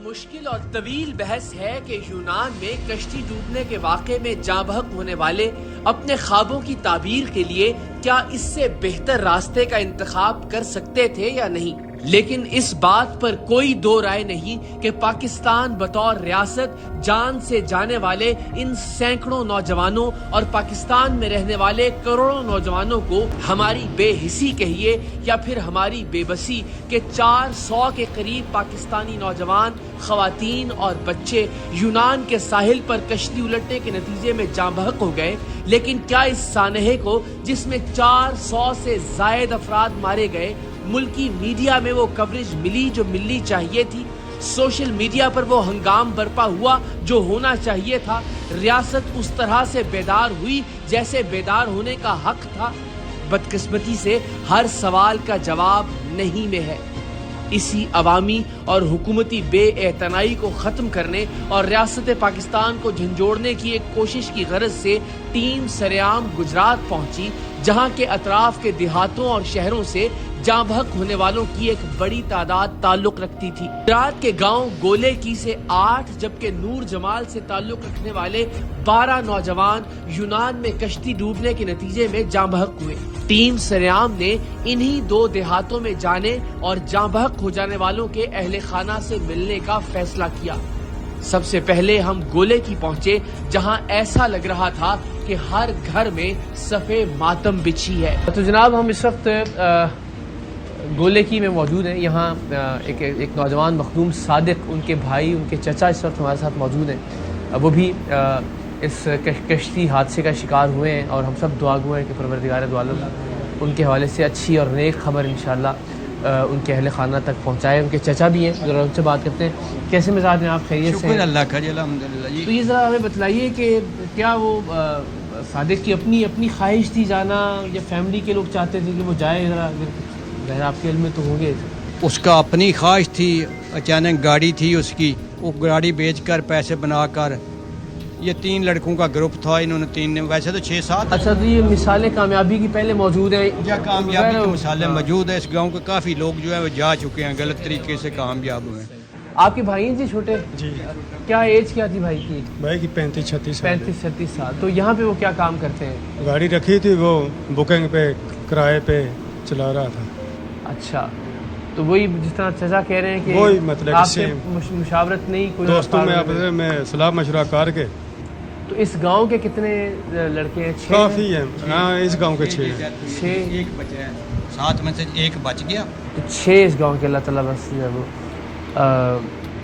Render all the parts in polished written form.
مشکل اور طویل بحث ہے کہ یونان میں کشتی ڈوبنے کے واقعے میں جاں بحق ہونے والے اپنے خوابوں کی تعبیر کے لیے کیا اس سے بہتر راستے کا انتخاب کر سکتے تھے یا نہیں، لیکن اس بات پر کوئی دو رائے نہیں کہ پاکستان بطور ریاست جان سے جانے والے ان سینکڑوں نوجوانوں اور پاکستان میں رہنے والے کروڑوں نوجوانوں کو ہماری بے حسی کہیے یا پھر ہماری بے بسی کہ 400 کے قریب پاکستانی نوجوان، خواتین اور بچے یونان کے ساحل پر کشتی الٹنے کے نتیجے میں جاں بحق ہو گئے، لیکن کیا اس سانحے کو جس میں 400 سے زائد افراد مارے گئے ملکی میڈیا میں وہ کوریج ملی جو ملنی چاہیے تھی؟ سوشل میڈیا پر وہ ہنگام برپا ہوا جو ہونا چاہیے تھا؟ ریاست اس طرح سے بیدار ہوئی جیسے بیدار ہونے کا حق تھا؟ بدقسمتی سے ہر سوال کا جواب نہیں میں ہے۔ اسی عوامی اور حکومتی بے اعتنائی کو ختم کرنے اور ریاست پاکستان کو جھنجھوڑنے کی ایک کوشش کی غرض سے ٹیم سریعام گجرات پہنچی، جہاں کے اطراف کے دیہاتوں اور شہروں سے جاں بحق ہونے والوں کی ایک بڑی تعداد تعلق رکھتی تھی۔ گجرات کے گاؤں گولے کی سے 8 جبکہ نور جمال سے تعلق رکھنے والے 12 نوجوان یونان میں کشتی ڈوبنے کے نتیجے میں جاں بحق ہوئے۔ ٹیم سریعام نے انہی 2 دیہاتوں میں جانے اور جاں بحق ہو جانے والوں کے اہل خانہ سے ملنے کا فیصلہ کیا۔ سب سے پہلے ہم گولے کی پہنچے، جہاں ایسا لگ رہا تھا کہ ہر گھر میں صفے ماتم بچھی ہے۔ تو جناب ہم اس وقت گولے کی میں موجود ہیں۔ یہاں ایک نوجوان مخدوم صادق، ان کے بھائی، ان کے چچا اس وقت ہمارے ساتھ موجود ہیں۔ وہ بھی اس کشتی حادثے کا شکار ہوئے ہیں اور ہم سب دعا گو ہیں کہ پروردگار دو عالم ان کے حوالے سے اچھی اور نیک خبر انشاءاللہ ان کے اہل خانہ تک پہنچائے۔ ان کے چچا بھی ہیں، ذرا ان سے بات کرتے ہیں۔ کیسے مزاج ہیں آپ؟ خیریت سے؟ شکر اللہ کا جی، الحمدللہ جی۔ تو یہ ذرا ہمیں بتلائیے کہ کیا وہ صادق کی اپنی خواہش تھی جانا یا فیملی کے لوگ چاہتے تھے کہ وہ جائے؟ ذرا آپ کے علم میں تو ہوں گے۔ اس کا اپنی خواہش تھی، اچانک گاڑی تھی اس کی، وہ گاڑی بیچ کر پیسے بنا کر، یہ 3 لڑکوں کا گروپ تھا، انہوں نے 3 نے، ویسے تو 6-7۔ اچھا، تو یہ مثالیں کامیابی کی پہلے موجود ہیں؟ یا کامیابی کی مثالیں موجود ہیں۔ اس گاؤں کے کافی لوگ جو ہیں وہ جا چکے ہیں، غلط طریقے سے کامیاب ہوئے ہیں۔ آپ کے بھائی ہیں جی چھوٹے؟ جی۔ کیا ایج کیا تھی بھائی کی؟ بھائی کی 35-36 سال۔ 35-36 سال۔ تو یہاں پہ وہ کیا کام کرتے ہیں؟ گاڑی رکھی تھی، وہ بکنگ پہ، کرائے پہ چلا رہا تھا۔ اچھا، تو وہی جس طرح چچا کہہ رہے ہیں کہ وہی مطلب آپ سے مشاورت نہیں، کوئی دوستوں میں صلاح مشورہ کر کے۔ تو اس گاؤں کے کتنے لڑکے ہیں؟ 6 کافی ہیں، ہاں اس گاؤں کے 6 ہیں۔ 6 ایک بچا ہے، 7 میں سے 1 بچ گیا۔ تو 6 اس گاؤں کے اللہ تعالیٰ بس جو ہے وہ۔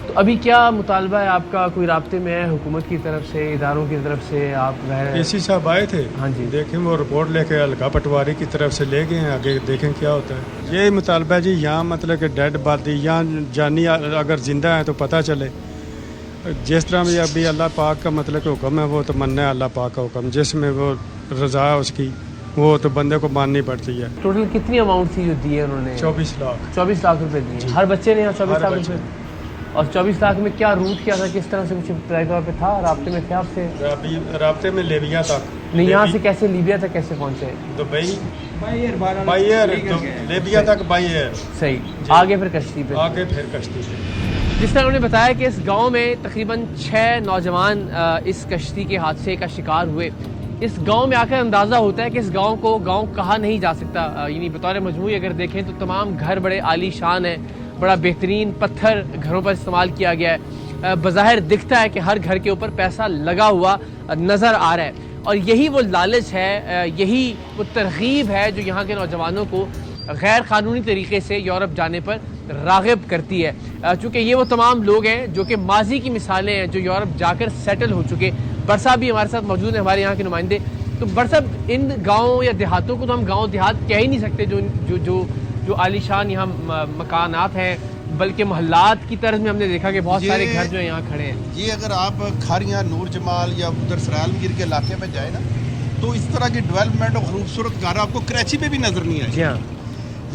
تو ابھی کیا مطالبہ ہے آپ کا؟ کوئی رابطے میں ہے حکومت کی طرف سے، اداروں کی طرف سے؟ آپ اسی صاحب آئے تھے، ہاں جی، دیکھیں وہ رپورٹ لے کے الکا پٹواری کی طرف سے لے گئے ہیں، آگے دیکھیں کیا ہوتا ہے۔ یہی مطالبہ ہے جی، یہاں مطلب کہ ڈیڈ باڈی یا جانی اگر زندہ ہے تو پتہ چلے۔ جس طرح بھی ابھی اللہ پاک کا مطلب کہ حکم ہے، وہ تو مننا ہے اللہ پاک کا حکم، جس میں وہ رضا ہے اس کی، وہ تو بندے کو ماننی پڑتی ہے۔ ٹوٹل کتنی اماؤنٹ تھی جو دی ہے انہوں نے؟ 24 لاکھ 24 لاکھ روپے دیے ہر بچے نے؟ 24 لاکھ روپے۔ اور 24 لاکھ میں کیا روٹ کیا تھا؟ کس طرح سے کچھ ابتدائی طور پہ تھا؟ رابطے میں تھے آپ سے؟ رابطے میں لیبیا تک۔ نہیں، یہاں سے کیسے لیبیا تک کیسے پہنچے؟ دبئی، بائی ایئر لیبیا تک، بائی ایئر۔ صحیح، آگے پھر کشتی پہ؟ آگے پھر کشتی پہ۔ جس طرح انہوں نے بتایا کہ اس گاؤں میں تقریباً 6 نوجوان اس کشتی کے حادثے کا شکار ہوئے۔ اس گاؤں میں آ کر اندازہ ہوتا ہے کہ اس گاؤں کو گاؤں کہا نہیں جا سکتا، یعنی بطور مجموعی اگر دیکھیں تو تمام گھر بڑے عالی شان ہیں، بڑا بہترین پتھر گھروں پر استعمال کیا گیا ہے۔ بظاہر دکھتا ہے کہ ہر گھر کے اوپر پیسہ لگا ہوا نظر آ رہا ہے، اور یہی وہ لالچ ہے، یہی وہ ترغیب ہے جو یہاں کے نوجوانوں کو غیر قانونی طریقے سے یورپ جانے پر راغب کرتی ہے۔ چونکہ یہ وہ تمام لوگ ہیں جو کہ ماضی کی مثالیں ہیں، جو یورپ جا کر سیٹل ہو چکے۔ برسا بھی ہمارے ساتھ موجود ہیں، ہمارے یہاں کے نمائندے۔ تو برسا، ان گاؤں یا دیہاتوں کو تو ہم گاؤں دیہات کہہ ہی نہیں سکتے جو عالی شان یہاں مکانات ہیں، بلکہ محلات کی طرز میں ہم نے دیکھا کہ بہت سارے گھر جو ہیں یہاں کھڑے ہیں۔ یہ اگر آپ کھاریاں، نور جمال یا ادھر سرائل گیر کے علاقے میں جائیں نا، تو اس طرح کی ڈیولپمنٹ اور خوبصورت گھر آپ کو کراچی میں بھی نظر نہیں آئے۔ جی ہاں،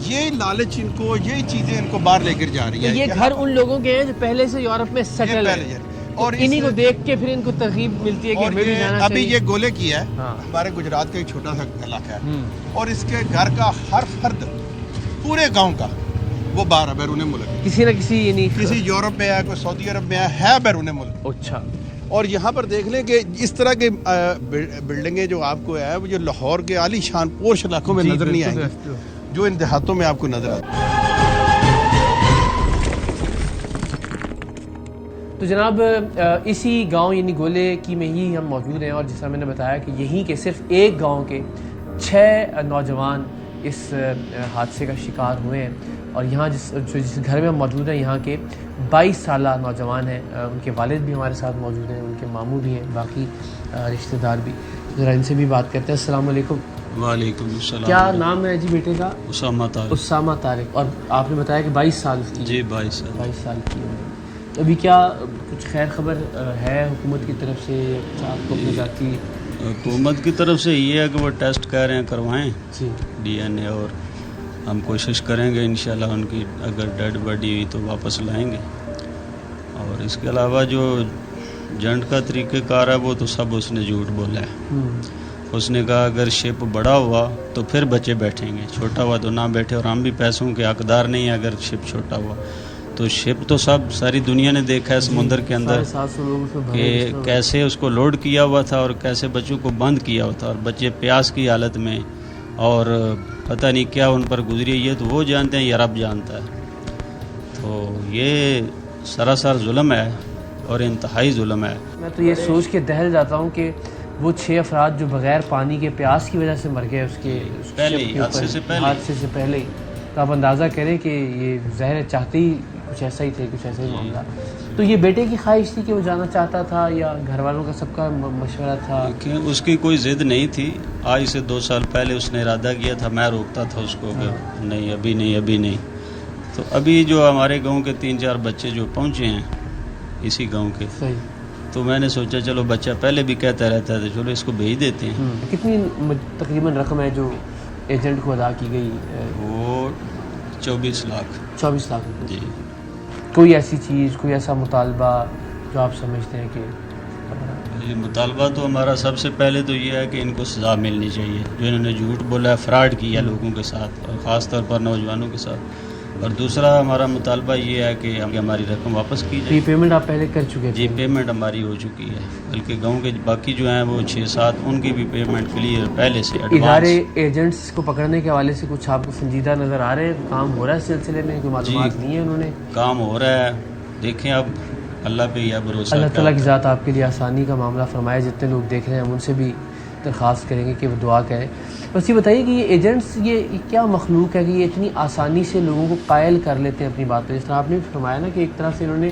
یہ لالچ ان کو، یہی چیزیں ان کو باہر لے کر جا رہی ہیں۔ یہ گھر ان لوگوں کے ہیں جو پہلے سے یورپ میں سیٹل ہیں، اور انہی کو دیکھ کے پھر ان کو ترغیب ملتی ہے کہ ہمیں بھی جانا چاہیے۔ ابھی یہ گولے کی ہے، ہاں، ہمارے گجرات کا ایک چھوٹا سا علاقہ ہے، اور اس کے گھر کا ہر فرد پورے گاؤں کا وہ باہر ہے بیرون ملک, کسی نہ کسی یعنی کسی یورپ میں ہے, کوئی سعودی عرب میں ہے بیرون ملک. اچھا. اور یہاں پر دیکھ لیں کہ اس طرح کے بلڈنگیں جو آپ کو ہے وہ جو لاہور کے عالی شان پوش علاقوں میں نظر نہیں آئیں گی, جو ان دیہاتوں میں آپ کو نظر آتی ہے. تو جناب اسی گاؤں یعنی گولے کی میں ہی ہم موجود ہیں, اور جس طرح میں نے بتایا کہ یہیں کے صرف ایک گاؤں کے 6 نوجوان اس حادثے کا شکار ہوئے ہیں, اور یہاں جس گھر میں ہم موجود ہیں یہاں کے 22 سالہ نوجوان ہیں, ان کے والد بھی ہمارے ساتھ موجود ہیں, ان کے ماموں بھی ہیں, باقی رشتہ دار بھی. ذرا ان سے بھی بات کرتے ہیں. السلام علیکم. وعلیکم السلام. کیا نام ہے جی بیٹے کا؟ اسامہ طارق. اسامہ طارق. اور آپ نے بتایا کہ 22 سال کی. جی 22 سال. 22 سال کی عمر. ابھی کیا کچھ خیر خبر ہے حکومت کی طرف سے, آپ کو اپنی ذاتی؟ حکومت کی طرف سے یہ ہے کہ وہ ٹیسٹ کہہ رہے ہیں کروائیں جی ڈی این اے, اور ہم کوشش کریں گے انشاءاللہ ان کی اگر ڈیڈ باڈی ہوئی تو واپس لائیں گے. اور اس کے علاوہ جو جنٹ کا طریقہ کار ہے وہ تو سب اس نے جھوٹ بولا ہے. اس نے کہا اگر شپ بڑا ہوا تو پھر بچے بیٹھیں گے, چھوٹا ہوا تو نہ بیٹھے, اور ہم بھی پیسوں کے حقدار نہیں ہیں اگر شپ چھوٹا ہوا. تو شپ تو ساری دنیا نے دیکھا ہے سمندر کے اندر کہ کیسے اس کو لوڈ کیا ہوا تھا اور کیسے بچوں کو بند کیا ہوا تھا, اور بچے پیاس کی حالت میں, اور پتہ نہیں کیا ان پر گزری, یہ تو وہ جانتے ہیں, یہ رب جانتا ہے. تو یہ سراسر ظلم ہے اور انتہائی ظلم ہے. میں تو یہ سوچ کے دہل جاتا ہوں کہ وہ 6 افراد جو بغیر پانی کے پیاس کی وجہ سے مر گئے اس کے حادثے سے پہلے ہی, تو آپ اندازہ کریں کہ یہ ظاہر چاہتے ہی کچھ ایسا ہی تھے, کچھ ایسا ہی معاملہ. تو یہ بیٹے کی خواہش تھی کہ وہ جانا چاہتا تھا یا گھر والوں کا سب کا مشورہ تھا؟ کہ اس کی کوئی ضد نہیں تھی. آج سے 2 سال پہلے اس نے ارادہ کیا تھا, میں روکتا تھا اس کو کہ نہیں ابھی نہیں ابھی نہیں. تو ابھی جو ہمارے گاؤں کے 3-4 بچے جو پہنچے ہیں اسی گاؤں کے, صحیح. تو میں نے سوچا چلو بچہ پہلے بھی کہتا رہتا ہے, چلو اس کو بھیج دیتے ہیں. کتنی تقریباً رقم ہے جو ایجنٹ کو ادا کی گئی؟ وہ 24 لاکھ. 24 لاکھ روپے. جی. کوئی ایسی چیز, کوئی ایسا مطالبہ جو آپ سمجھتے ہیں کہ یہ مطالبہ تو ہمارا سب سے پہلے تو یہ ہے کہ ان کو سزا ملنی چاہیے, جو انہوں نے جھوٹ بولا ہے, فراڈ کیا لوگوں کے ساتھ, اور خاص طور پر نوجوانوں کے ساتھ. اور دوسرا ہمارا مطالبہ یہ ہے کہ ہماری رقم واپس کی جائے. پیمنٹ آپ پہلے کر چکے تھے؟ جی پیمنٹ ہماری ہو چکی ہے, بلکہ گاؤں کے باقی جو ہیں وہ 6-7 ان کی بھی پیمنٹ کلیئر پہلے سے ادارے ایجنٹس کو پکڑنے کے حوالے سے کچھ آپ کو سنجیدہ نظر آ رہے ہیں؟ کام ہو رہا ہے اس سلسلے میں؟ کوئی معلومات نہیں ہے انہوں نے؟ کام ہو رہا ہے, دیکھیں اب اللہ پہ یہ بھروسہ. اللہ تعالیٰ کی ذات آپ کے لیے آسانی کا معاملہ فرمائے. جتنے لوگ دیکھ رہے ہیں ہم ان سے بھی درخواست کریں گے کہ وہ دعا کریں. بس یہ بتائیے کہ یہ ایجنٹس یہ کیا مخلوق ہے کہ یہ اتنی آسانی سے لوگوں کو قائل کر لیتے ہیں اپنی بات پہ؟ جس طرح آپ نے فرمایا نا کہ ایک طرح سے انہوں نے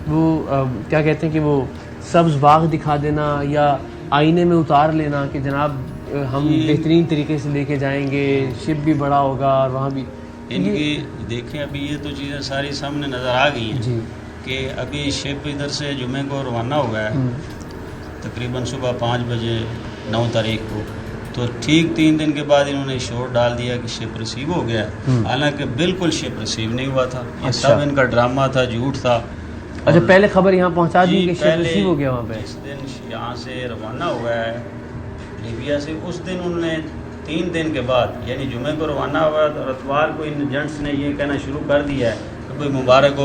وہ کیا کہتے ہیں کہ وہ سبز باغ دکھا دینا یا آئینے میں اتار لینا کہ جناب ہم بہترین طریقے سے لے کے جائیں گے, شپ بھی بڑا ہوگا اور وہاں بھی ان کی. دیکھیں ابھی یہ تو چیزیں ساری سامنے نظر آ گئی ہیں جی کہ ابھی شپ ادھر سے جمعے کو روانہ ہوا ہے تقریباً صبح 5 بجے 9 تاریخ کو. تو ٹھیک 3 دن کے بعد انہوں نے شور ڈال دیا کہ شپ ریسیو ہو گیا, حالانکہ بالکل شپ ریسیو نہیں ہوا تھا. یہ سب ان کا ڈرامہ تھا, جھوٹ تھا. اچھا پہلے خبر یہاں پہنچا دی کہ شپ ریسیو ہو گیا وہاں پہ؟ جس دن یہاں سے روانہ ہوا ہے لیبیا سے, اس دن انہوں نے 3 دن کے بعد یعنی جمعے کو روانہ ہوا اور اتوار کو ان ایجنٹس نے یہ کہنا شروع کر دیا ہے کہ بھائی مبارک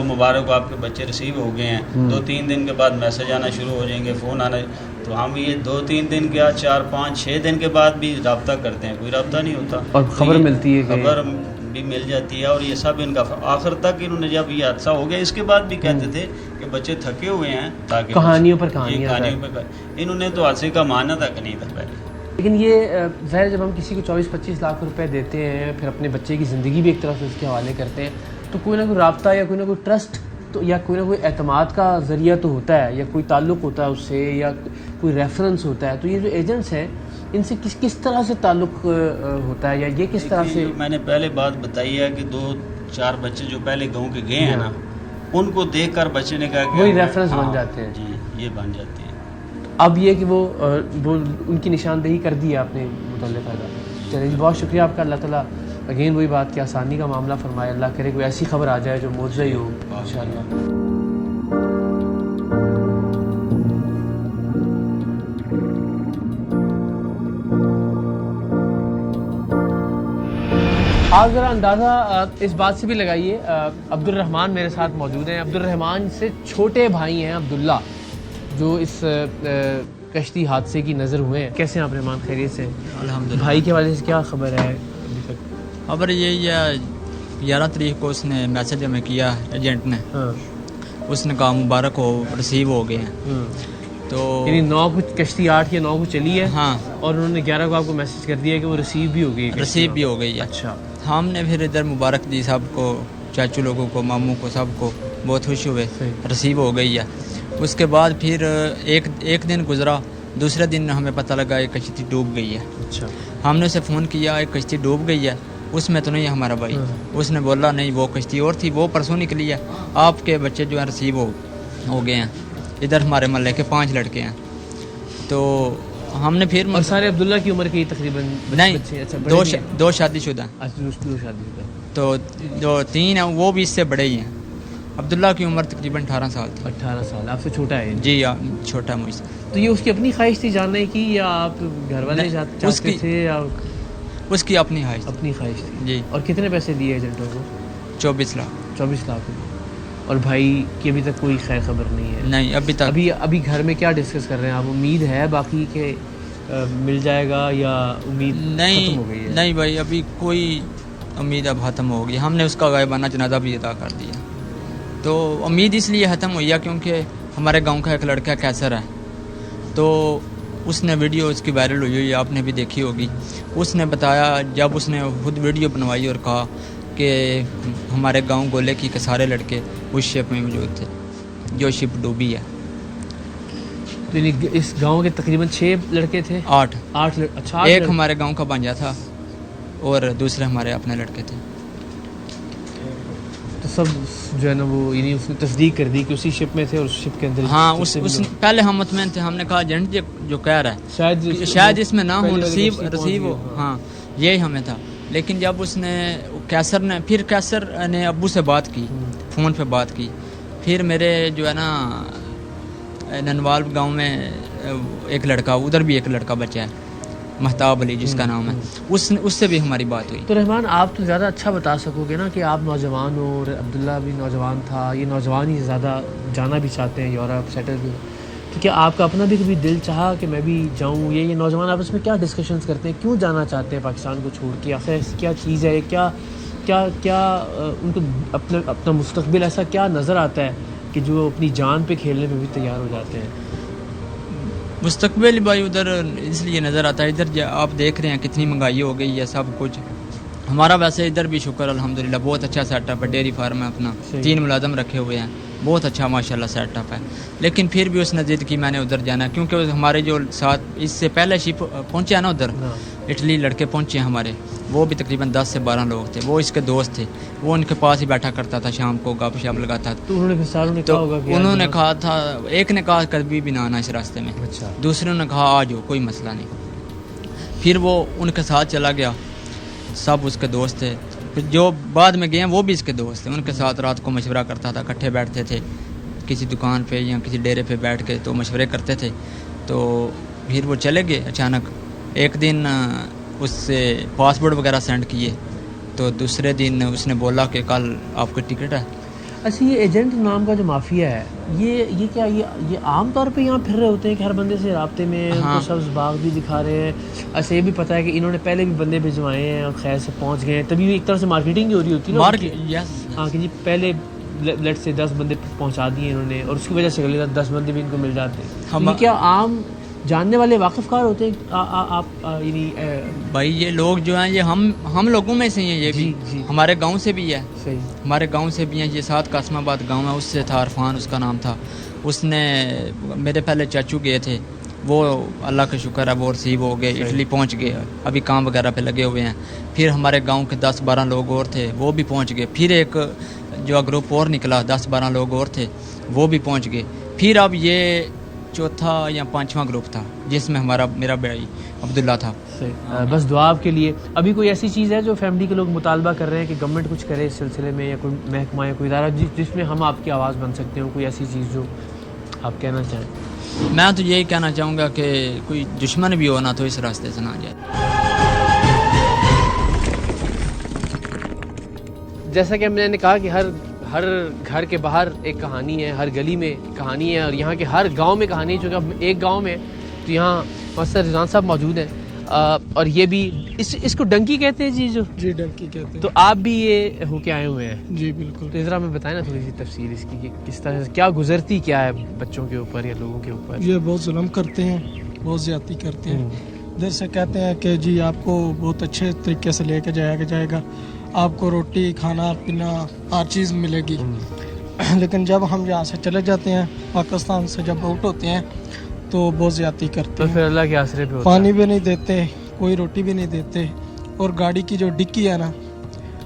ہو آپ کے بچے ریسیو ہو گئے ہیں. 2-3 دن کے بعد میسج آنا شروع ہو جائیں گے, فون آنا. تو ہم یہ 2-3 دن کیا 4-5-6 دن کے بعد بھی رابطہ کرتے ہیں, کوئی رابطہ نہیں ہوتا, اور خبر ملتی ہے, خبر بھی مل جاتی ہے. اور یہ سب ان کا آخر تک انہوں نے جب یہ حادثہ ہو گیا اس کے بعد بھی کہتے تھے کہ بچے تھکے ہوئے ہیں, تاکہ کہانیوں پر کہانیاں انہوں نے تو حادثے کا ماننا تک نہیں تھا پہلے. لیکن یہ ظاہر جب ہم کسی کو 24-25 لاکھ روپے دیتے ہیں, پھر اپنے بچے کی زندگی بھی ایک طرف سے اس کے حوالے کرتے ہیں, تو کوئی نہ کوئی رابطہ یا کوئی نہ کوئی ٹرسٹ تو یا کوئی نہ کوئی اعتماد کا ذریعہ تو ہوتا ہے, یا کوئی تعلق ہوتا ہے اس سے, یا کوئی ریفرنس ہوتا ہے. تو یہ جو ایجنٹس ہیں ان سے کس طرح سے تعلق ہوتا ہے, یا یہ کس طرح سے؟ میں نے پہلے بات بتائی ہے کہ 2-4 بچے جو پہلے گاؤں کے گئے ہیں نا, ان کو دیکھ کر بچے نے کہا کہ وہی ریفرنس بن جاتے ہیں. جی یہ بن جاتے ہیں. اب یہ کہ وہ ان کی نشاندہی کر دی ہے آپ نے متعلقہ. چلیے بہت شکریہ آپ کا. اللہ تعالیٰ اگین وہی بات کہ آسانی کا معاملہ فرمائے. اللہ کرے کوئی ایسی خبر آ جائے جو معجزہ ہی ہو انشاءاللہ. آپ ذرا اندازہ اس بات سے بھی لگائیے. عبد الرحمان میرے ساتھ موجود ہیں. عبد الرحمان سے چھوٹے بھائی ہیں عبداللہ, جو اس کشتی حادثے کی نظر ہوئے ہیں. کیسے ہیں آپ رحمان, خیریت سے؟ الحمدللہ. بھائی کے والے سے کیا خبر ہے ابھی تک؟ خبر یہی ہے 11 تاریخ کو اس نے میسج ہمیں کیا ایجنٹ نے, ہاں اس نے کہا مبارک ہو ریسیو ہو گئے ہیں. تو یعنی 9 کو کشتی 8 یا 9 کو چلی ہے, ہاں, اور انہوں نے 11 کو آپ کو میسج کر دیا کہ وہ ریسیو بھی ہو گئی ہے. ریسیو بھی ہو گئی ہے. اچھا. ہم نے پھر ادھر مبارک دی سب کو, چاچو لوگوں کو, ماموں کو, سب کو بہت خوش ہوئے ریسیو ہو گئی ہے. اس کے بعد پھر ایک دن گزرا, دوسرے دن ہمیں پتہ لگا ایک کشتی ڈوب گئی ہے. اچھا. ہم نے اسے فون کیا ایک کشتی ڈوب گئی ہے, اس میں تو نہیں ہے ہمارا بھائی. اس نے بولا نہیں وہ کشتی اور تھی, وہ پرسوں نکلی ہے. آپ کے بچے جو ہیں ریسیو ہو گئے ہیں. ادھر ہمارے محلے کے 5 لڑکے ہیں. تو ہم نے پھر اور سارے عبداللہ کی عمر کے تقریباً نہیں, اچھا, دو شادی شدہ ہیں. دو شادی ہوتا ہے. تو جو 3 ہیں وہ بھی اس سے بڑے ہی ہیں. عبداللہ کی عمر تقریباً 18 سال تھی. 18 سال. آپ سے چھوٹا ہے؟ جی چھوٹا مجھ سے. تو یہ اس کی اپنی خواہش تھی جاننے کی, یا آپ گھر والے چاہتے تھے, یا اس کی اپنی خواہش اپنی خواہش تھی؟ جی. اور کتنے پیسے دیے ایجنٹوں کو؟ 24 لاکھ. 24 لاکھ. اور بھائی کی ابھی تک کوئی خیر خبر نہیں ہے؟ نہیں ابھی تک. ابھی گھر میں کیا ڈسکس کر رہے ہیں آپ؟ امید ہے باقی کہ مل جائے گا, یا امید ختم ہو گئی ہے؟ نہیں بھائی, ابھی کوئی امید اب ختم ہو گئی. ہم نے اس کا غائبانہ جنازہ بھی ادا کر دیا. تو امید اس لیے ختم ہوئی ہے کیونکہ ہمارے گاؤں کا ایک لڑکا کیسر ہے, تو اس نے ویڈیو اس کی وائرل ہوئی ہوئی, آپ نے بھی دیکھی ہوگی. اس نے بتایا جب اس نے خود ویڈیو بنوائی اور کہا کہ ہمارے گاؤں گولے کی کے سارے لڑکے اس شپ میں موجود تھے جو شپ ڈوبی ہے. تو یعنی اس گاؤں کے تقریباً 6 لڑکے تھے؟ 8. اچھا. ایک ہمارے گاؤں کا بانجا تھا اور دوسرے ہمارے اپنے لڑکے تھے. تو سب جو ہے نا وہ یعنی اس نے تصدیق کر دی کہ اسی شپ میں تھے, اور اس شپ کے اندر ہاں پہلے ہم مطمئن تھے. ہم نے کہا ایجنٹ جو کہہ رہا ہے شاید اس میں نہ ہو, ریسیو ہو. ہاں یہی ہمیں تھا. لیکن جب اس نے کیسر نے ابو سے بات کی, فون پہ بات کی. پھر میرے جو ہے نا ننوال گاؤں میں ایک لڑکا, ادھر بھی ایک لڑکا بچا ہے مہتاب علی جس کا نام ہے, اس سے بھی ہماری بات ہوئی. تو رحمان آپ تو زیادہ اچھا بتا سکو گے نا کہ آپ نوجوان ہو, اور عبداللہ بھی نوجوان تھا. یہ نوجوان ہی زیادہ جانا بھی چاہتے ہیں یورپ سیٹل بھی, تو کیا آپ کا اپنا بھی کبھی دل چاہا کہ میں بھی جاؤں؟ یہ نوجوان آپس میں کیا ڈسکشنز کرتے ہیں, کیوں جانا چاہتے ہیں پاکستان کو چھوڑ کے؟ آخر ایسی کیا چیز ہے, کیا ان کو اپنا مستقبل ایسا کیا نظر آتا ہے کہ جو اپنی جان پہ کھیلنے پہ بھی تیار ہو جاتے ہیں؟ مستقبل بھائی ادھر اس لیے نظر آتا ہے. ادھر آپ دیکھ رہے ہیں کتنی مہنگائی ہو گئی ہے, سب کچھ. ہمارا ویسے ادھر بھی شکر الحمدللہ بہت اچھا سیٹ اپ ہے. ڈیری فارم ہے اپنا, 3 ملازم رکھے ہوئے ہیں, بہت اچھا ماشاءاللہ سیٹ اپ ہے. لیکن پھر بھی اس نے ضد کی میں نے ادھر جانا, کیونکہ ہمارے جو ساتھ اس سے پہلے شپ پہنچے ہیں نا ادھر اٹلی, لڑکے پہنچے ہیں ہمارے, وہ بھی تقریباً 10 سے 12 لوگ تھے. وہ اس کے دوست تھے, وہ ان کے پاس ہی بیٹھا کرتا تھا, شام کو گپ شپ لگاتا تھا. تو انہوں نے کہا تھا, ایک نے کہا کبھی بھی نہ آنا اس راستے میں, دوسرے نے کہا آ جاؤ کوئی مسئلہ نہیں. پھر وہ ان کے ساتھ چلا گیا, سب اس کے دوست تھے. پھر جو بعد میں گئے ہیں وہ بھی اس کے دوست تھے, ان کے ساتھ رات کو مشورہ کرتا تھا, اکٹھے بیٹھتے تھے کسی دکان پہ یا کسی ڈیرے پہ بیٹھ کے تو مشورے کرتے تھے. تو پھر وہ چلے گئے اچانک. ایک دن اس سے پاسپورٹ وغیرہ سینڈ کیے, تو دوسرے دن اس نے بولا کہ کل آپ کی ٹکٹ ہے. اچھا, یہ ایجنٹ نام کا جو مافیا ہے, یہ کیا یہ عام طور پہ یہاں پھر رہے ہوتے ہیں کہ ہر بندے سے رابطے میں, ان کو سبز باغ بھی دکھا رہے ہیں؟ اچھا, یہ بھی پتہ ہے کہ انہوں نے پہلے بھی بندے بھجوائے ہیں اور خیر سے پہنچ گئے ہیں, تبھی ایک طرح سے مارکیٹنگ ہو رہی ہوتی ہے نا. ہاں کہ جی پہلے لیٹ سے 10 بندے پہنچا دیے انہوں نے, اور اس کی وجہ سے اگلے 10 بندے بھی ان کو مل جاتے ہیں. یہ کیا عام جاننے والے واقف کار ہوتے ہیں آپ یعنی بھائی یہ لوگ جو ہیں یہ ہم لوگوں میں سے ہیں, یہ بھی ہمارے گاؤں سے بھی ہے. صحیح, ہمارے گاؤں سے بھی ہیں. یہ ساتھ قاسم آباد گاؤں ہے, اس سے تھا عرفان اس کا نام تھا. اس نے میرے پہلے چاچو گئے تھے, وہ اللہ کا شکر ہے وہ ریسیو ہو گئے, اٹلی پہنچ گئے, ابھی کام وغیرہ پہ لگے ہوئے ہیں. پھر ہمارے گاؤں کے 10-12 لوگ اور تھے, وہ بھی پہنچ گئے. پھر ایک جو گروپ اور نکلا, 10-12 لوگ اور تھے, وہ بھی پہنچ گئے. پھر اب یہ چوتھا یا 5واں گروپ تھا جس میں میرا بھائی عبداللہ تھا. بس دعا آپ کے لیے. ابھی کوئی ایسی چیز ہے جو فیملی کے لوگ مطالبہ کر رہے ہیں کہ گورنمنٹ کچھ کرے اس سلسلے میں, یا کوئی محکمہ یا کوئی ادارہ جس میں ہم آپ کی آواز بن سکتے ہوں, کوئی ایسی چیز جو آپ کہنا چاہیں؟ میں تو یہی کہنا چاہوں گا کہ کوئی دشمن بھی ہو نا تو اس راستے سے نہ جائے. جیسا کہ میں نے کہا کہ ہر گھر کے باہر ایک کہانی ہے, ہر گلی میں کہانی ہے, اور یہاں کے ہر گاؤں میں کہانی ہے. چونکہ ایک گاؤں میں تو یہاں مستر رضوان صاحب موجود ہیں, اور یہ بھی اس کو ڈنکی کہتے ہیں جی ڈنکی کہتے ہیں. تو آپ بھی یہ ہو کے آئے ہوئے ہیں؟ جی بالکل. تو ذرا ہمیں بتائیں نا تھوڑی سی تفصیل اس کی کہ کس طرح سے کیا گزرتی کیا ہے بچوں کے اوپر یا لوگوں کے اوپر؟ یہ بہت ظلم کرتے ہیں, بہت زیادتی کرتے ہیں. ادھر سے کہتے ہیں کہ جی آپ کو بہت اچھے طریقے سے لے کے جائے گا, آپ کو روٹی کھانا پینا ہر چیز ملے گی. لیکن جب ہم یہاں سے چلے جاتے ہیں, پاکستان سے جب آؤٹ ہوتے ہیں, تو بہت زیادتی کرتے تو ہیں. پھر اللہ کے آسرے پہ ہوتا پانی بھی نہیں دیتے, کوئی روٹی بھی نہیں دیتے, اور گاڑی کی جو ڈکی ہے نا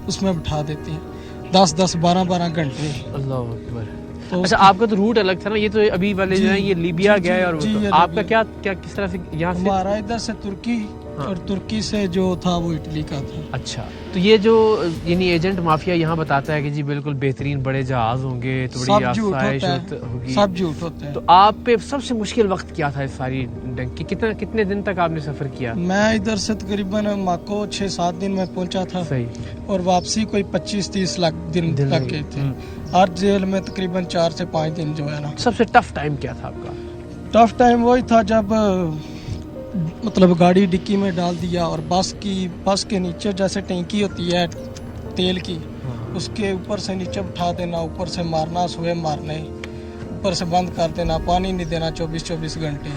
اس میں بٹھا دیتے ہیں 10-10 12-12 گھنٹے. اللہ اکبر. تو اچھا آپ کا تو روٹ الگ تھا نا, یہ تو ابھی والے جو ہیں یہ لیبیا گیا ہے, اور جی, یہ آپ کا لیبیا. کیا کس طرح سے یہاں سے؟ ہمارا ادھر سے ترکی, اور ترکی سے جو تھا وہ اٹلی کا تھا. اچھا, تو یہ جو یعنی ایجنٹ مافیا یہاں بتاتا ہے کہ جی بالکل بہترین بڑے جہاز ہوں گے تو بڑی سب جھوٹ آسائش ہوتا ہے, ہوگی, سب جھوٹ ہوتا ہے. تو آپ پہ سب سے مشکل وقت کیا تھا اس ساری ڈنکی؟ کتنے دن تک آپ نے سفر کیا؟ میں ادھر سے تقریباً ماکو 6-7 دن میں پہنچا تھا, صحیح, اور واپسی کوئی 25-30 لاکھ دن لگ گئے تھے. ہر جیل میں تقریباً 4 سے 5 دن جو ہے نا. سب سے ٹف ٹائم کیا تھا آپ کا؟ ٹف ٹائم وہی تھا جب مطلب گاڑی ڈکی میں ڈال دیا, اور بس کے نیچے جیسے ٹینکی ہوتی ہے تیل کی, اس کے اوپر سے نیچے اٹھا دینا, اوپر سے مارنا, سوئے مارنے, اوپر سے بند کر دینا, پانی نہیں دینا 24 گھنٹے,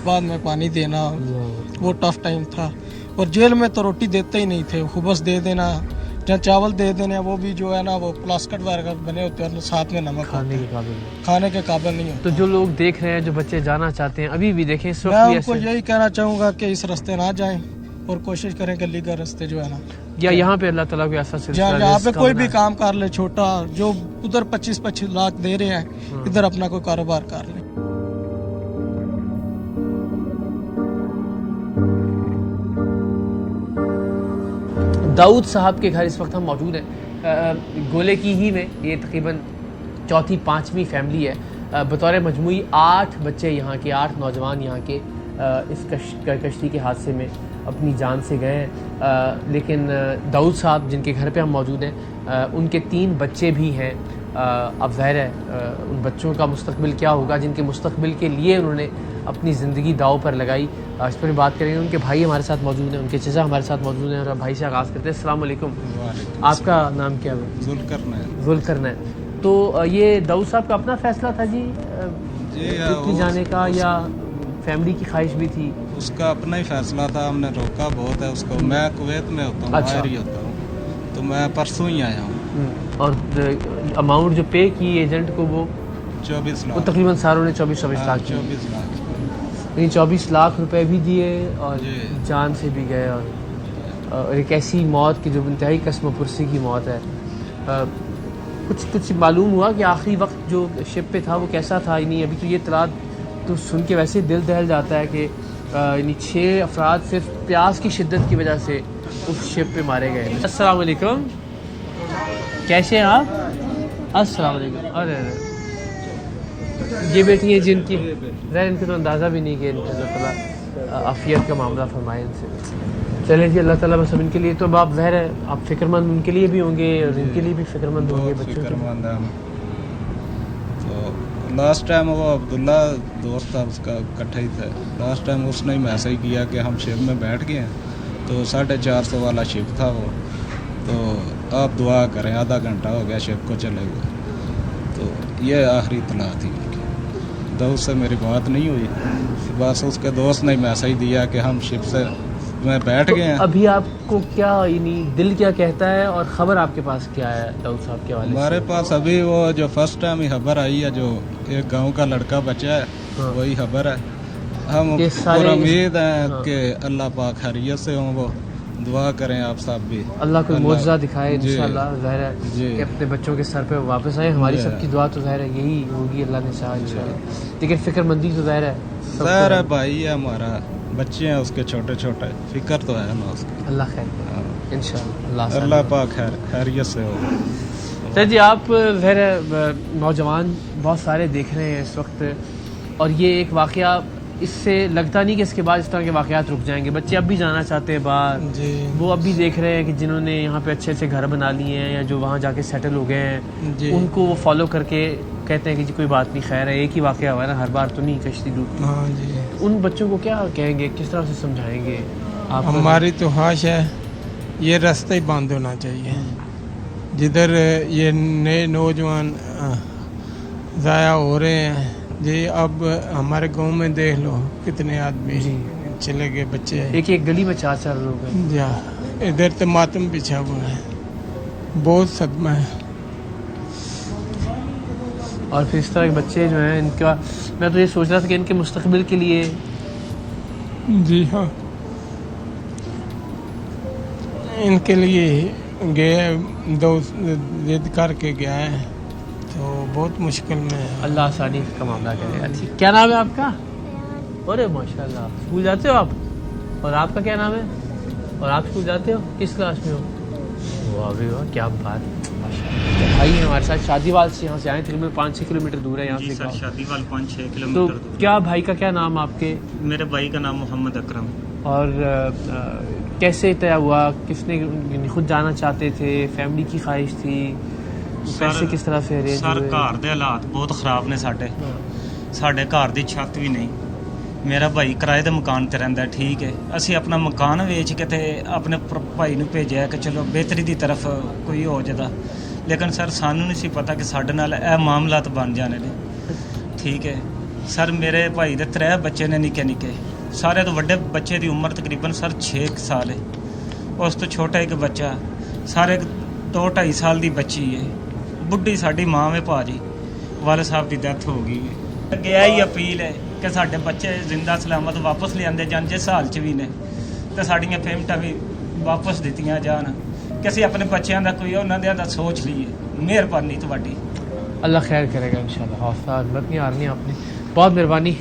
بعد میں پانی دینا. وہ ٹف ٹائم تھا. اور جیل میں تو روٹی دیتے ہی نہیں تھے, خبز دے دینا یا چاول دے دینا, وہ بھی جو ہے نا وہ پلاسکٹ وغیرہ بنے ہوتے ہیں, اور ساتھ میں نمک کھانے کے قابل کھانے کے قابل نہیں ہوتا. تو جو لوگ دیکھ رہے ہیں, جو بچے جانا چاہتے ہیں, ابھی بھی دیکھیں اس میں وقت بھی ان کو ایسے, یہی کہنا چاہوں گا کہ اس راستے نہ جائیں, اور کوشش کریں کہ لیگل راستے جو ہے نا, یا یہاں پہ اللہ تعالیٰ کو ایسا یہاں پہ کوئی بھی کام کر لے چھوٹا, جو ادھر 25 لاکھ دے رہے ہیں ادھر اپنا کوئی کاروبار کر لے. داؤد صاحب کے گھر اس وقت ہم موجود ہیں, گولے کی ہی میں. یہ تقریباً 4-5ویں فیملی ہے. بطور مجموعی 8 بچے یہاں کے, 8 نوجوان یہاں کے اس کشتی کے حادثے میں اپنی جان سے گئے ہیں. لیکن داؤد صاحب جن کے گھر پہ ہم موجود ہیں, ان کے 3 بچے بھی ہیں. اب ظاہر ہے ان بچوں کا مستقبل کیا ہوگا, جن کے مستقبل کے لیے انہوں نے اپنی زندگی داؤ پر لگائی. اس پر بات کریں گے. ان کے بھائی ہمارے ساتھ موجود ہیں, ان کے چچا ہمارے ساتھ موجود ہیں, اور بھائی سے آغاز کرتے ہیں. السلام علیکم. آپ کا نام کیا ہے؟ ذوالقرنین. تو یہ داؤد صاحب کا اپنا فیصلہ تھا جی جانے کا, یا فیملی کی خواہش بھی تھی؟ اس کا اپنا ہی فیصلہ تھا, ہم نے روکا بہت ہے اس کو. میں کویت میں ہوتا ہوں, باہر ہی ہوتا ہوں, تو میں پرسوں ہی آیا ہوں. اور اماؤنٹ جو پے کی ایجنٹ کو وہ 24 لاکھ, وہ تقریباً ساروں نے 24 لاکھ 24 لاکھ, یعنی 24 لاکھ روپے بھی دیے اور جان سے بھی گئے, اور ایک ایسی موت کی جو انتہائی قسم و پرسی کی موت ہے. کچھ معلوم ہوا کہ آخری وقت جو شپ پہ تھا وہ کیسا تھا؟ یعنی ابھی تو یہ اطلاع تو سن کے ویسے دل دہل جاتا ہے کہ یعنی 6 افراد صرف پیاس کی شدت کی وجہ سے اس شپ پہ مارے گئے. السلام علیکم, کیسے ہیں آپ؟ السلام علیکم. ارے یہ بیٹی ہیں جن کی ظاہر ان کو تو اندازہ بھی نہیں کہ اللہ تعالیٰ عافیت کا معاملہ فرمائے ان سے. چلیں جی, اللہ تعالیٰ بس ان کے لیے تو آپ ظاہر ہے آپ فکر مند ان کے لیے بھی ہوں گے, اور ان کے لیے بھی فکر مند ہوں گے. بچوں فکر مند ہیں. تو لاسٹ ٹائم وہ عبداللہ دوست تھا اس کا, اکٹھے ہی تھے. لاسٹ ٹائم اس نے ہی میسج کیا کہ ہم شپ میں بیٹھ گئے ہیں, تو 450 والا شپ تھا وہ, تو آپ دعا کریں, آدھا گھنٹہ ہو گیا شپ کو چلے ہوئے. تو یہ آخری اطلاع تھی. دوست سے میری بات نہیں ہوئی, بس اس کے دوست نے میسج دیا کہ ہم شپ سے میں بیٹھ گئے ہیں. ابھی آپ کو کیا یعنی دل کیا کہتا ہے, اور خبر آپ کے پاس کیا ہے داؤد صاحب کے حوالے سے؟ ہمارے پاس ابھی وہ جو فرسٹ ٹائم ہی خبر آئی ہے, جو ایک گاؤں کا لڑکا بچا ہے, وہی خبر ہے. ہم پر امید ہیں کہ اللہ پاک خیریت سے ہوں. وہ دعا کریں آپ صاحب بھی, اللہ کوئی معجزہ دکھائے انشاءاللہ. ظاہر ہے کہ اپنے بچوں کے سر پہ واپس آئیں. ہماری سب کی دعا تو ظاہر ہے یہی ہوگی, اللہ نے چاہا انشاءاللہ. لیکن فکر مندی تو ظاہر ہے, ظاہر ہے بھائی ہے ہمارا, بچے ہیں اس کے چھوٹے چھوٹے, فکر تو ہے نا اس کی. اللہ خیر انشاءاللہ, اللہ پاک خیریت سے ہو. سر جی آپ ظاہر نوجوان بہت سارے دیکھ رہے ہیں اس وقت, اور یہ ایک واقعہ اس سے لگتا نہیں کہ اس کے بعد اس طرح کے واقعات رک جائیں گے؟ بچے اب بھی جانا چاہتے ہیں باہر، جی وہ اب بھی دیکھ رہے ہیں کہ جنہوں نے یہاں پہ اچھے اچھے گھر بنا لیے ہیں یا جو وہاں جا کے سیٹل ہو گئے ہیں، جی ان کو وہ فالو کر کے کہتے ہیں کہ جی کوئی بات نہیں، خیر ہے، ایک ہی واقعہ ہوا ہے نا، ہر بار تو نہیں کشتی ڈوبتی۔ ہاں جی، ان بچوں کو کیا کہیں گے، کس طرح سے سمجھائیں گے آپ؟ ہماری تو خواہش ہے یہ راستہ ہی بند ہونا چاہیے، جدھر یہ نئے نوجوان ضائع ہو رہے ہیں جی۔ اب ہمارے گاؤں میں دیکھ لو کتنے آدمی جی چلے گئے، بچے ایک ایک گلی میں 4 لوگ ہیں۔ جا ادھر تو ماتم بچھا ہوا ہے، بہت صدمہ ہے۔ اور پھر اس طرح کے بچے جو ہیں، ان کا میں تو یہ سوچ رہا تھا کہ ان کے مستقبل کے لیے جی ہاں، ان کے لیے گئے دوست ضد کر کے گیا ہے تو بہت مشکل میں ہے۔ اللہ آسانی کا معاملہ کرے گا۔ ٹھیک، کیا نام ہے آپ کا؟ ارے ماشاء اللہ، اسکول جاتے ہو آپ؟ اور آپ کا کیا نام ہے؟ اور آپ اسکول جاتے ہو؟ کس کلاس میں ہو؟ واہ بھی واہ، کیا بات، ماشاء اللہ۔ بھائی ہمارے ساتھ شادی وال سے یہاں سے آئے، تقریباً 5-6 کلومیٹر دور ہے یہاں سے۔ سر شادی وال 5-6 تو کلومیٹر دور۔ کیا بھائی کا کیا نام آپ کے؟ میرے بھائی کا نام محمد اکرم۔ اور کیسے طے ہوا؟ کس نے خود جانا چاہتے تھے؟ فیملی کی خواہش تھی؟ پیسے کس طرح سے ارینج سر ہوئے؟ گھر دے حالات بہت خراب نے ساڈے گھر دی چھت بھی نہیں۔ میرا بھائی کرائے دے مکان تے رہندا ہے، ٹھیک ہے، اسی اپنا مکان ویچ کے تے اپنے بھائی نوں بھیجیا کہ چلو بہتری دی طرف کوئی ہو جاتا، لیکن سر سانوں نہیں سی پتا کہ ساڈے نال اے معاملات بن جانے نے، ٹھیک ہے۔ سر میرے بھائی دے 3 بچے نے نکے نکے، سارے تو وڈے بچے دی عمر تقریباً سر 6 سال ہے، اس تو چھوٹا ایک بچہ، سارے 2-2.5 سال دی بچی ہے، بڈھی ساڈی ماں ہے پاجی، والد صاحب دی ڈیتھ ہو گئی ہے۔ گیا ہی اپیل ہے کہ ساڈے بچے زندہ سلامت واپس لے آندے جان، جس حال چ بھی نے تے ساڈیاں پیمنٹاں بھی واپس دتیاں جان، کہ اسی اپنے بچیاں دا کوئی انہاں دا سوچ لیے۔ مہربانی تہاڈی، اللہ خیر کرے گا انشاءاللہ۔ حوصلہ ہمت نہیں ہارنی آپ نے، بہت مہربانی۔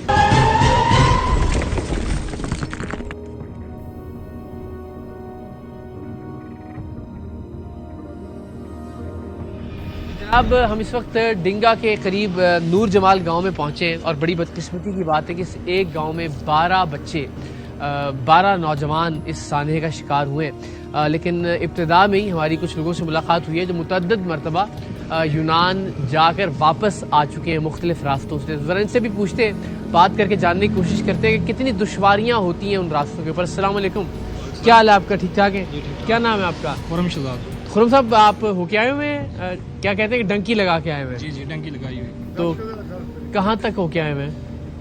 جناب ہم اس وقت ڈنگا کے قریب نور جمال گاؤں میں پہنچے ہیں، اور بڑی بدقسمتی کی بات ہے کہ اس ایک گاؤں میں 12 بچے 12 نوجوان اس سانحے کا شکار ہوئے، لیکن ابتدا میں ہی ہماری کچھ لوگوں سے ملاقات ہوئی ہے جو متعدد مرتبہ یونان جا کر واپس آ چکے ہیں مختلف راستوں سے۔ ذرا ان سے بھی پوچھتے ہیں، بات کر کے جاننے کی کوشش کرتے ہیں کہ کتنی دشواریاں ہوتی ہیں ان راستوں کے اوپر۔ السلام علیکم، کیا حال ہے آپ کا؟ ٹھیک ٹھاک ہے؟ کیا نام ہے آپ کا؟ خرم شہزاد۔ خرم صاحب، آپ ہو کے آئے ہوئے ہیں، کیا کہتے ہیں کہ ڈنکی لگا کے آئے ہوئے ہیں؟ جی جی، ڈنکی لگائی ہوئی۔ تو کہاں تک ہو کے آئے ہوئے ہیں؟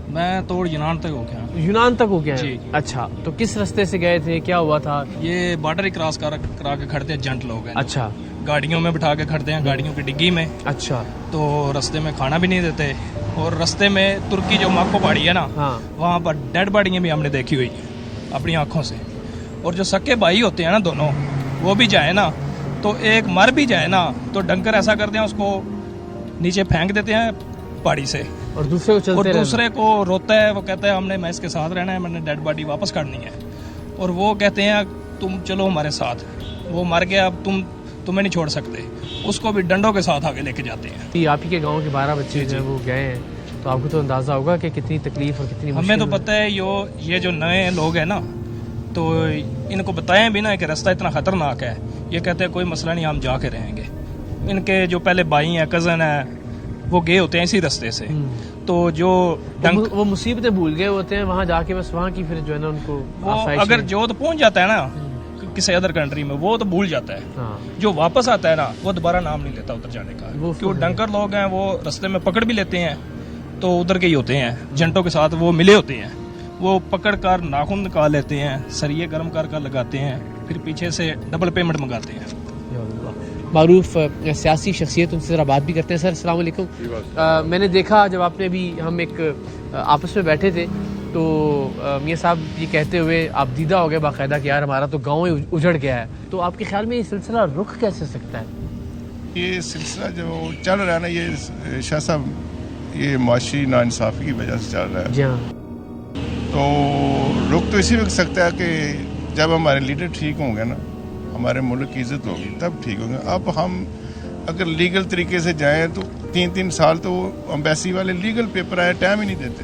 میں توڑ یونان تک ہو گیا۔ یونان تک ہو کے آئے جی ہیں؟ جی۔ اچھا، تو کس راستے سے گئے تھے، کیا ہوا تھا؟ یہ بارڈر ہی کراس کرا کے کھڑتے ہیں جنٹ لوگ ہیں، اچھا گاڑیوں میں بٹھا کے کھڑتے ہیں، گاڑیوں کی ڈگی میں، اچھا، تو رستے میں کھانا بھی نہیں دیتے، اور رستے میں ترکی جو ماکو پہاڑی ہے نا، ہاں، وہاں پر ڈیڈ باڈیاں بھی ہم نے دیکھی ہوئی اپنی آنکھوں سے۔ اور جو سکے بھائی ہوتے ہیں نا دونوں، وہ بھی جائے نا تو ایک مر بھی جائے نا تو ڈنکر ایسا کرتے ہیں اس کو نیچے پھینک دیتے ہیں پہاڑی سے، اور دوسرے کو اور چلتے دوسرے کو روتا ہے، وہ کہتا ہے میں اس کے ساتھ رہنا ہے، میں نے ڈیڈ باڈی واپس کرنی ہے، اور وہ کہتے ہیں تم چلو ہمارے ساتھ، وہ مر گیا، اب تمہیں نہیں چھوڑ سکتے، اس کو بھی ڈنڈوں کے ساتھ آگے لے کے جاتے ہیں۔ آپ ہی کے گاؤں کے 12 بچے جو ہیں وہ گئے ہیں، تو آپ کو تو اندازہ ہوگا کہ کتنی تکلیف اور کتنی ہمیں تو پتہ ہے یہ جو نئے لوگ ہیں نا، تو ان کو بتائیں بھی نا کہ راستہ اتنا خطرناک ہے، یہ کہتے ہیں کوئی مسئلہ نہیں، ہم جا کے رہیں گے۔ ان کے جو پہلے بھائی ہیں، کزن ہیں، وہ گئے ہوتے ہیں اسی راستے سے، تو جو وہ مصیبتیں بھول گئے ہوتے ہیں وہاں جا کے، بس وہاں کی پھر جو ہے نا ان کو اگر جو تو پہنچ جاتا ہے نا کسی ادر کنٹری میں، وہ تو بھول جاتا ہے، جو واپس آتا ہے نا وہ دوبارہ نام نہیں لیتا ادھر جانے کا، کیوں ڈنکر لوگ ہیں، وہ رستے میں پکڑ بھی لیتے ہیں، تو ادھر کے ہی ہوتے ہیں، جنٹوں کے ساتھ وہ ملے ہوتے ہیں، وہ پکڑ کر ناخن نکال لیتے ہیں، سریے گرم کر لگاتے ہیں، پھر پیچھے سے ڈبل پیمنٹ منگاتے ہیں۔ معروف سیاسی شخصیت، ان سے ذرا بات بھی کرتے ہیں۔ سر السلام علیکم۔ میں نے دیکھا جب آپ نے بھی، ہم ایک آپس میں بیٹھے تھے تو میاں صاحب یہ کہتے ہوئے آپ دیدہ ہو گئے باقاعدہ کہ یار ہمارا تو گاؤں ہی اجڑ گیا ہے، تو آپ کے خیال میں یہ سلسلہ رک کیسے سکتا ہے؟ یہ سلسلہ جو چل رہا ہے نا، یہ شاہ صاحب یہ معاشی ناانصافی کی وجہ سے چل رہا ہے، جی ہاں، تو رک تو اسی وقت سکتا ہے کہ جب ہمارے لیڈر ٹھیک ہوں گے نا، ہمارے ملک کی عزت ہوگی، تب ٹھیک ہوں گے۔ اب ہم اگر لیگل طریقے سے جائیں تو 3 سال تو امبیسی والے لیگل پیپر آئے ٹائم ہی نہیں دیتے،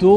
2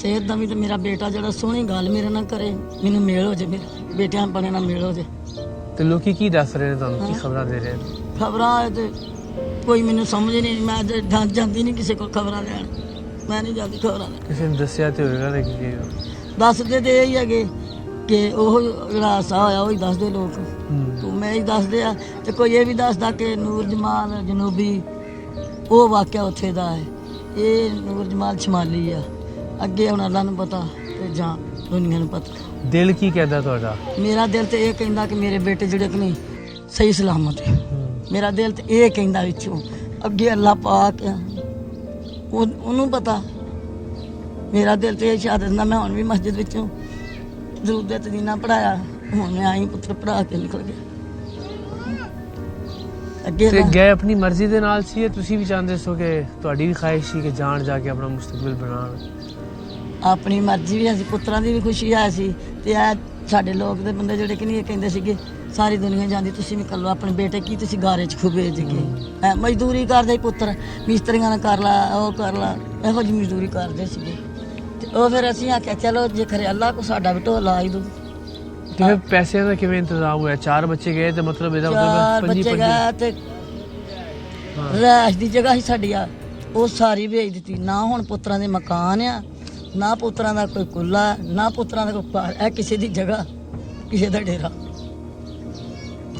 ਸਿਹਤ ਦਵੀ ਤੇ ਮੇਰਾ ਬੇਟਾ ਜਿਹੜਾ ਸੋਹਣੀ ਗੱਲ ਮੇਰੇ ਨਾਲ ਕਰੇ, ਮੈਨੂੰ ਮੇਲ ਹੋ ਜੇ, ਮੇਰੇ ਬੇਟਿਆਂ ਬਣੇ ਨਾਲ ਮੇਲ ਹੋ ਜੇ। ਤੇ ਲੋਕੀ ਕੀ ਦੱਸ ਰਹੇ ਨੇ ਤੁਹਾਨੂੰ, ਕੀ ਖਬਰਾਂ ਦੇ ਰਹੇ ਨੇ? ਖਬਰਾਂ ਤੇ ਕੋਈ ਮੈਨੂੰ ਸਮਝ ਨਹੀਂ, ਮੈਂ ਜਾਂਦੀ ਨਹੀਂ ਕਿਸੇ ਕੋਲ ਖਬਰਾਂ ਲੈਣ, ਮੈਂ ਨਹੀਂ ਜਾਂਦੀ ਖਬਰਾਂ ਲੈਣ। ਕਿਸੇ ਨੇ ਦੱਸਿਆ ਤੇ ਹੋਏਗਾ ਨਾ ਕਿ ਦੱਸਦੇ ਤੇ ਇਹੀ ਹੈਗੇ ਕਿ ਉਹ ਜਿਹੜਾ ਹਾਸਾ ਹੋਇਆ ਉਹ ਹੀ ਦੱਸਦੇ ਲੋਕ, ਤੂੰ ਮੈਂ ਹੀ ਦੱਸਦੇ ਆ, ਤੇ ਕੋਈ ਇਹ ਵੀ ਦੱਸਦਾ ਕਿ ਨੂਰ ਜਮਾਲ ਜਨੂਬੀ ਉਹ ਵਾਕਿਆ ਉੱਥੇ ਦਾ ਹੈ, ਇਹ ਨੂਰ ਜਮਾਲ ਸ਼ਮਾਲੀ ਆ, ਅੱਗੇ ਹੁਣ ਅੱਲਾ ਨੂੰ ਪਤਾ ਤੇ ਜਾਂ ਦੁਨੀਆ ਨੂੰ ਪਤਾ। ਦਿਲ ਕੀ ਕਹਿੰਦਾ ਤੁਹਾਡਾ? ਮੇਰਾ ਦਿਲ ਤੇ ਇਹ ਕਹਿੰਦਾ ਕਿ ਮੇਰੇ ਬੇਟੇ ਜਿਹੜੇ ਕਿ ਨਹੀਂ ਸਹੀ ਸਲਾਮਤ ਹੈ, ਮੇਰਾ ਦਿਲ ਤੇ ਇਹ ਕਹਿੰਦਾ ਵਿੱਚੋਂ, ਅੱਗੇ ਅੱਲਾ ਪਾਕ ਆ ਉਹਨੂੰ ਪਤਾ। ਮੇਰਾ ਦਿਲ ਤੇ ਇਹ ਸ਼ਹਾਦਤ ਨਾ, ਮੈਂ ਹੁਣ ਵੀ ਮਸਜਿਦ ਵਿੱਚੋਂ ਜ਼ਰੂਰਤ ਦੀਨਾ ਪੜਾਇਆ, ਹੁਣ ਮੈਂ ਆਈ ਪੁੱਤਰ ਪੜਾ ਕੇ ਨਿਕਲ ਗਿਆ। ਅੱਗੇ ਗਏ ਆਪਣੀ ਮਰਜ਼ੀ ਦੇ ਨਾਲ ਸੀ, ਤੁਸੀਂ ਵੀ ਚਾਹੁੰਦੇ ਸੋ ਕਿ ਤੁਹਾਡੀ ਵੀ ਖਾਹਿਸ਼ ਸੀ ਕਿ ਜਾਣ ਜਾ ਕੇ ਆਪਣਾ ਮੁਸਤਕਬਲ ਬਣਾਉਣ? ਆਪਣੀ ਮਰਜ਼ੀ ਵੀ ਸੀ, ਪੁੱਤਰਾਂ ਦੀ ਵੀ ਖੁਸ਼ੀ ਆ ਸੀ, ਤੇ ਇਹ ਸਾਡੇ ਲੋਕ ਦੇ ਬੰਦੇ ਜਿਹੜੇ ਕਿ ਨਹੀਂ ਇਹ ਕਹਿੰਦੇ ਸੀਗੇ ਸਾਰੀ ਦੁਨੀਆ ਜਾਂਦੀ, ਤੁਸੀਂ ਵੀ ਕਰ ਲਓ ਆਪਣੇ ਬੇਟੇ, ਕੀ ਤੁਸੀਂ ਗਾਰੇ 'ਚ ਖੁਬੇ ਜਗੇ ਮਜ਼ਦੂਰੀ ਕਰਦੇ ਪੁੱਤਰ, ਮਿਸਤਰੀਆਂ ਨਾਲ ਕਰ ਲਾ, ਉਹ ਕਰ ਲਾ, ਇਹੋ ਜਿਹੀ ਮਜ਼ਦੂਰੀ ਕਰਦੇ ਸੀਗੇ। ਤੇ ਉਹ ਫਿਰ ਅਸੀਂ ਆਖਿਆ ਚਲੋ ਜੇ ਖਰੇ ਅੱਲਾ ਕੋ ਸਾਡਾ ਵੀ ਢੋਲ ਲਾ ਹੀ ਦੂ। ਤੇ ਫਿਰ ਪੈਸਿਆਂ ਦਾ ਕਿਵੇਂ ਇੰਤਜ਼ਾਮ ਹੋਇਆ? 4 ਬੱਚੇ ਗਏ ਤੇ ਮਤਲਬ ਇਹਦਾ ਮਤਲਬ 5 ਬੱਚੇ ਗਏ ਤੇ ਰਹਿਸ਼ ਦੀ ਜਗ੍ਹਾ ਹੀ ਸਾਡੀ ਆ ਉਹ ਸਾਰੀ ਵੇਚ ਦਿੱਤੀ, ਨਾ ਹੁਣ ਪੁੱਤਰਾਂ ਦੇ ਮਕਾਨ ਆ, ਨਾ ਪੁੱਤਰਾਂ ਦਾ ਕੋਈ ਕੁੱਲਾ, ਨਾ ਪੁੱਤਰਾਂ ਦਾ ਕੋਈ ਘਰ, ਇਹ ਕਿਸੇ ਦੀ ਜਗ੍ਹਾ, ਕਿਸੇ ਦਾ ਡੇਰਾ,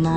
9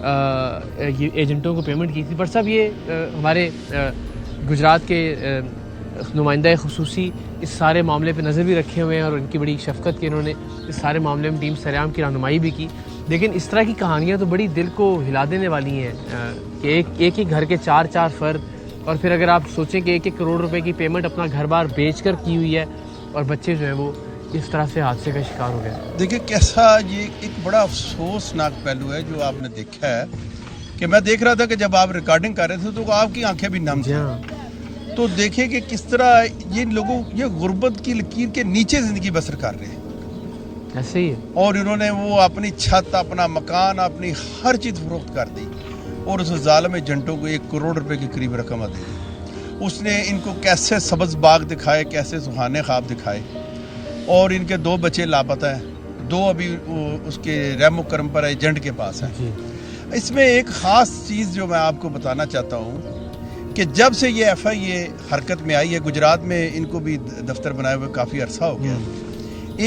یہ ایجنٹوں کو پیمنٹ کی تھی. پر صاحب یہ ہمارے گجرات کے نمائندہ خصوصی اس سارے معاملے پہ نظر بھی رکھے ہوئے ہیں اور ان کی بڑی شفقت کے انہوں نے اس سارے معاملے میں ٹیم سریام کی رہنمائی بھی کی. لیکن اس طرح کی کہانیاں تو بڑی دل کو ہلا دینے والی ہیں کہ ایک ہی گھر کے 4 فرد, اور پھر اگر آپ سوچیں کہ 1 کروڑ روپے کی پیمنٹ اپنا گھر بار بیچ کر کی ہوئی ہے, اور بچے جو ہیں وہ اس طرح سے حادثے کا شکار ہو گئے. دیکھیں کیسا یہ ایک بڑا افسوسناک پہلو ہے جو آپ نے دیکھا ہے کہ میں دیکھ رہا تھا کہ جب آپ ریکارڈنگ کر رہے تھے تو آپ کی آنکھیں بھی نم تھیں. تو دیکھیں کہ کس طرح یہ لوگوں یہ غربت کی لکیر کے نیچے زندگی بسر کر رہے ہیں. ایسے ہی ہے. اور انہوں نے وہ اپنی چھت, اپنا مکان, اپنی ہر چیز فروخت کر دی اور اس ظالم ایجنٹوں کو 1 کروڑ روپے کے قریب رقم دے دی. اس نے ان کو کیسے سبز باغ دکھائے, کیسے سہانے خواب دکھائے, اور ان کے 2 بچے لاپتہ ہیں, 2 ابھی اس کے رحم و کرم پر ایجنٹ کے پاس ہیں. اس میں ایک خاص چیز جو میں آپ کو بتانا چاہتا ہوں کہ جب سے یہ ایف آئی اے حرکت میں آئی ہے, گجرات میں ان کو بھی دفتر بنائے ہوئے کافی عرصہ ہو گیا,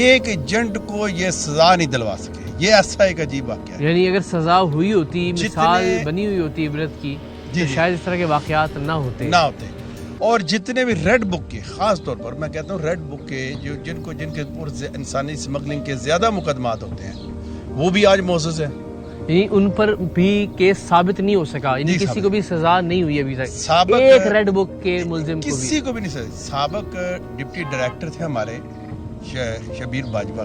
ایک ایجنٹ کو یہ سزا نہیں دلوا سکے. یہ ایسا ایک عجیب واقعہ ہے. یعنی اگر سزا ہوئی ہوتی, مثال بنی ہوئی ہوتی عبرت کی, تو شاید اس طرح کے واقعات نہ ہوتے. اور جتنے بھی ریڈ بک کے, خاص طور پر میں کہتا ہوں ریڈ بک کے جن کے انسانی اسمگلنگ کے زیادہ مقدمات ہوتے ہیں, وہ بھی آج موثر ہیں. یعنی ان پر بھی کیس ثابت نہیں ہو سکا, یعنی کسی کو بھی سزا نہیں ہوئی ابھی تک. سابق ایک ریڈ بک کے ملزم کسی کو بھی نہیں سزا. سابق ڈپٹی ڈائریکٹر تھے ہمارے شبیر باجوہ,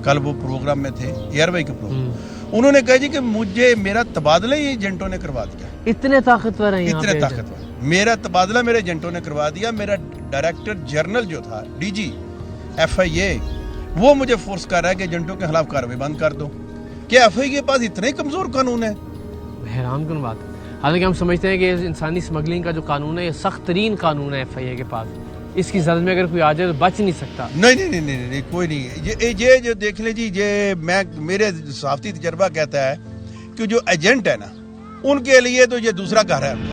کل وہ پروگرام میں تھے, ایئر وائی کے پروگرام, انہوں نے کہا جی کہ مجھے میرا تبادلہ ہی ایجنٹوں نے کروا دیا. اتنے طاقتور ہیں, اتنے طاقتور. میرا تبادلہ میرے ایجنٹوں نے کروا دیا. میرا ڈائریکٹر جنرل جو تھا, ڈی جی ایف آئی اے, وہ مجھے فورس کر رہا ہے کہ ایجنٹوں کے خلاف کارروائی بند کر دو. کیا ایف آئی اے کے پاس اتنا ہی کمزور قانون ہے؟ حیران کن بات ہے. حالانکہ ہم سمجھتے ہیں کہ انسانی اسمگلنگ کا جو قانون ہے یہ سخت ترین قانون ہے ایف آئی اے کے پاس. اس کی زد میں اگر کوئی آ جائے تو بچ نہیں سکتا. نہیں کوئی نہیں. یہ جو دیکھ لیں جی, یہ میں میرے صحافتی تجربہ کہتا ہے کہ جو ایجنٹ ہے نا, ان کے لیے تو یہ دوسرا گھر ہے.